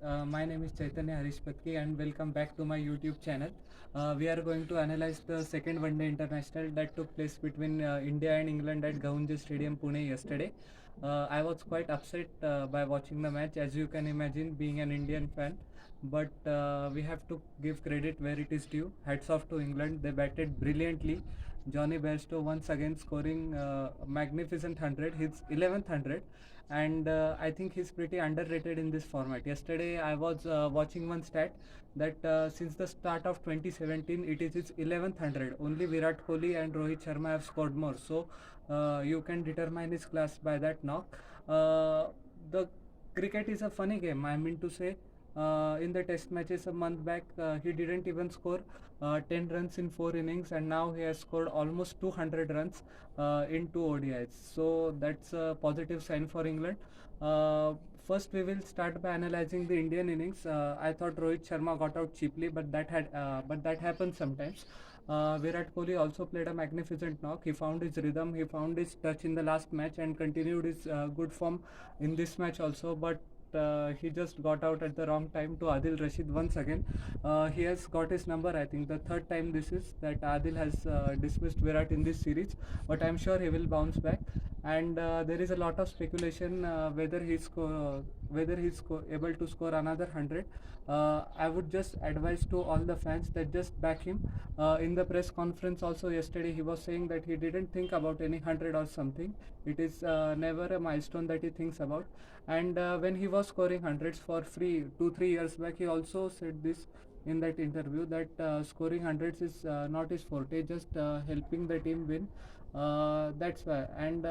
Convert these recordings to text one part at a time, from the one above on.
My name is Chaitanya Harishpatki and welcome back to my YouTube channel. We are going to analyze the second One Day International that took place between India and England at Gahunje Stadium, Pune yesterday. I was quite upset by watching the match, as you can imagine, being an Indian fan. But we have to give credit where it is due. Hats off to England. They batted brilliantly. Johnny Bairstow once again scoring a magnificent 100, his 11th 100, and I think he's pretty underrated in this format. Yesterday, I was watching one stat that since the start of 2017, it is his 11th 100. Only Virat Kohli and Rohit Sharma have scored more. So you can determine his class by that knock. The cricket is a funny game. I mean to say, in the test matches a month back, he didn't even score 10 runs in 4 innings, and now he has scored almost 200 runs in 2 ODIs. So that's a positive sign for England. First, we will start by analyzing the Indian innings. I thought Rohit Sharma got out cheaply, but that happens sometimes. Virat Kohli also played a magnificent knock. He found his rhythm, he found his touch in the last match, and continued his good form in this match also. But he just got out at the wrong time to Adil Rashid once again. He has got his number, I think, the third time this is that Adil has dismissed Virat in this series, but I'm sure he will bounce back. And there is a lot of speculation whether he's able to score another 100. I would just advise to all the fans that just back him. In the press conference also yesterday, he was saying that he didn't think about any 100 or something. It is never a milestone that he thinks about. And when he was scoring hundreds for free 2-3 years back, he also said this in that interview that scoring hundreds is not his forte, just helping the team win. That's why. And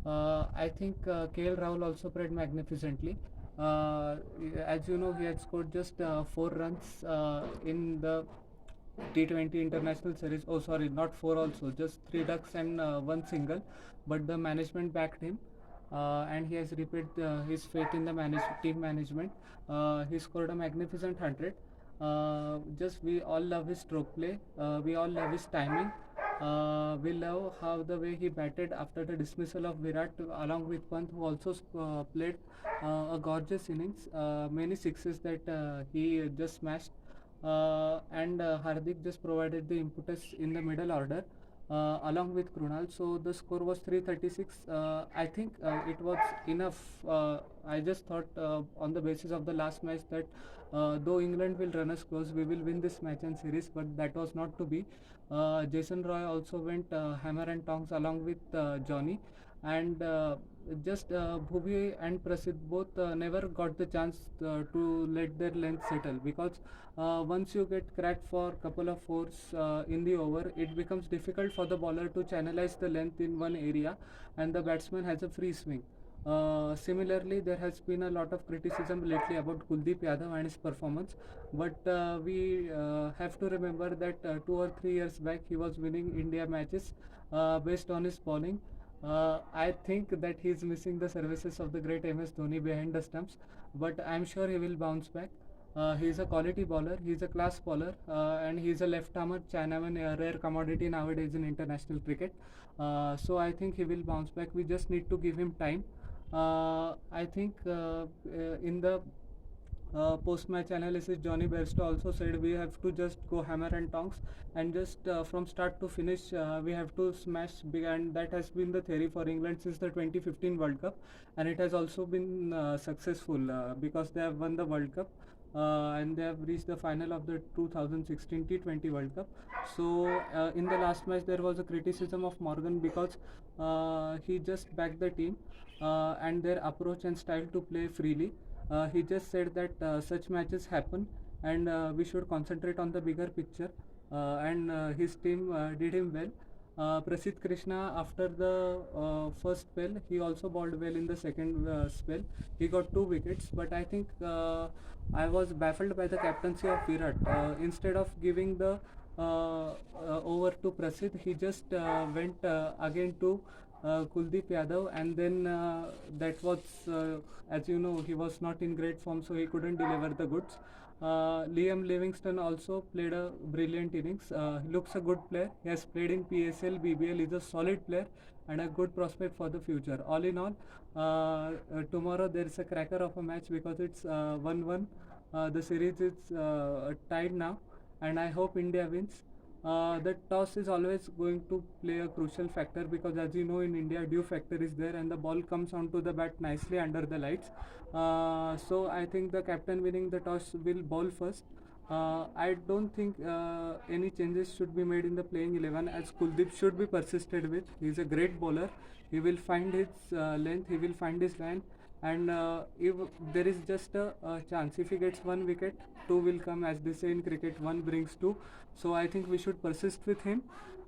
I think KL Rahul also played magnificently. Uh, as you know, he had scored just 4 runs in the T20 International Series. Oh, sorry, not 4 also, just 3 ducks and 1 single. But the management backed him. And he has repaid his faith in the team management. He scored a magnificent 100. Just we all love his stroke play. We all love his timing. We love how the way he batted after the dismissal of Virat, along with Pant, who also played a gorgeous innings. Many sixes that he just smashed. And Hardik just provided the impetus in the middle order along with Krunal. So the score was 336. I think it was enough. I just thought on the basis of the last match that though England will run us close, we will win this match and series, but that was not to be. Jason Roy also went hammer and tongs along with Johnny, and just Bhuvi and Prasidh both never got the chance to let their length settle, because once you get cracked for a couple of fours in the over, it becomes difficult for the bowler to channelize the length in one area, and the batsman has a free swing. Similarly, there has been a lot of criticism lately about Kuldeep Yadav and his performance, but we have to remember that 2 or 3 years back he was winning India matches based on his bowling. I think that he is missing the services of the great MS Dhoni behind the stumps, but I'm sure he will bounce back. He is a quality bowler, he is a class bowler, and he is a left-armer Chinaman, a rare commodity nowadays in international cricket. So I think he will bounce back. We just need to give him time. I think in the post-match analysis, Johnny Bairstow also said we have to just go hammer and tongs, and just from start to finish we have to smash big, and that has been the theory for England since the 2015 World Cup, and it has also been successful because they have won the World Cup. And they have reached the final of the 2016 T20 World Cup. So in the last match there was a criticism of Morgan because he just backed the team and their approach and style to play freely. He just said that such matches happen, and we should concentrate on the bigger picture. And his team did him well. Prasidh Krishna, after the first spell, he also bowled well in the second spell. He got 2 wickets, but I think I was baffled by the captaincy of Virat. Instead of giving the over to Prasidh, he just went again to Kuldeep Yadav, and then that was, as you know, he was not in great form, so he couldn't deliver the goods. Liam Livingstone also played a brilliant innings. He looks a good player. He has played in PSL, BBL. Is a solid player and a good prospect for the future. All in all, tomorrow there is a cracker of a match because it's 1-1 The series is tied now, and I hope India wins. The toss is always going to play a crucial factor because, as you know, in India, dew factor is there, and the ball comes onto the bat nicely under the lights. So I think the captain winning the toss will bowl first. I don't think any changes should be made in the playing 11 as Kuldeep should be persisted with. He is a great bowler. He will find his length, he will find his line, and if there is just a chance, if he gets one wicket, two will come, as they say in cricket, one brings two. So I think we should persist with him.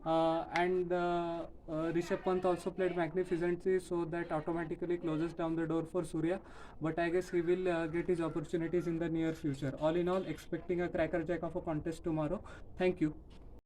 And Rishabh Pant also played magnificently, so that automatically closes down the door for Surya. But I guess he will get his opportunities in the near future. All in all, expecting a cracker jack of a contest tomorrow. Thank you.